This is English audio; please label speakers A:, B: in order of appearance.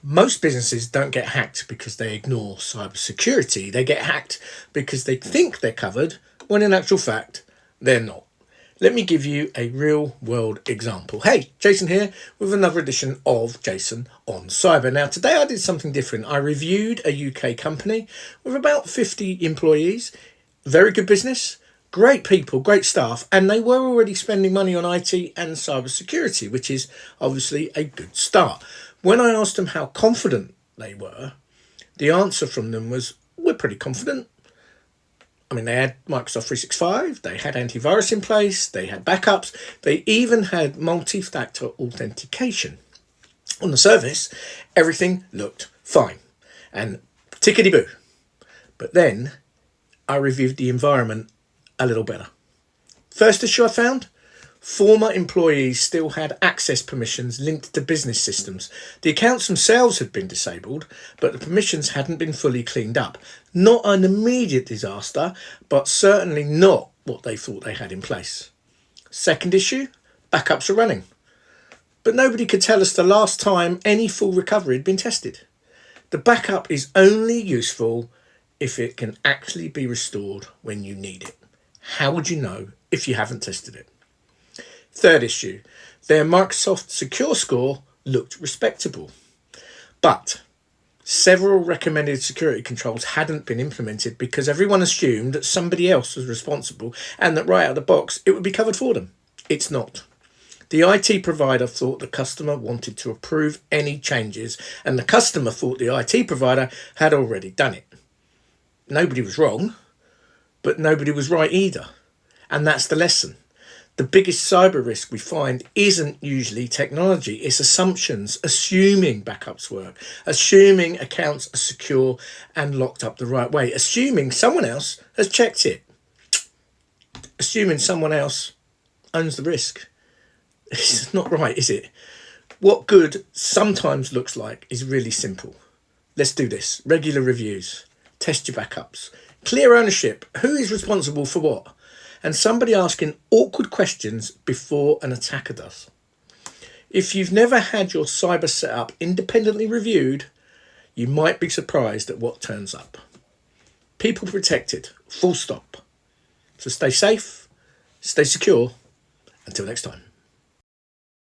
A: Most businesses don't get hacked because they ignore cybersecurity. They get hacked because they think they're covered when in actual fact they're not. Let me give you a real world example. Hey, Jason here with another edition of Jason on Cyber. Now, today I did something different. I reviewed a UK company with about 50 employees, very good business, great people, great staff, and they were already spending money on IT and cybersecurity, which is obviously a good start. When I asked them how confident they were, the answer from them was, we're pretty confident. I mean, they had Microsoft 365, they had antivirus in place, they had backups, they even had multi-factor authentication. On the surface, everything looked fine and tickety-boo. But then I reviewed the environment a little better. First issue I found, former employees still had access permissions linked to business systems. The accounts themselves had been disabled, but the permissions hadn't been fully cleaned up. Not an immediate disaster, but certainly not what they thought they had in place. Second issue, backups are running. But nobody could tell us the last time any full recovery had been tested. The backup is only useful if it can actually be restored when you need it. How would you know if you haven't tested it? Third issue, their Microsoft Secure Score looked respectable, but several recommended security controls hadn't been implemented because everyone assumed that somebody else was responsible and that right out of the box it would be covered for them. It's not. The IT provider thought the customer wanted to approve any changes, and the customer thought the IT provider had already done it. Nobody was wrong, but nobody was right either. And that's the lesson. The biggest cyber risk we find isn't usually technology, it's assumptions, assuming backups work, assuming accounts are secure and locked up the right way, assuming someone else has checked it, assuming someone else owns the risk. It's not right, is it? What good sometimes looks like is really simple. Let's do this. Regular reviews, test your backups, clear ownership, who is responsible for what? And somebody asking awkward questions before an attacker does. If you've never had your cyber setup independently reviewed, you might be surprised at what turns up. People protected, full stop. So stay safe, stay secure. Until next time.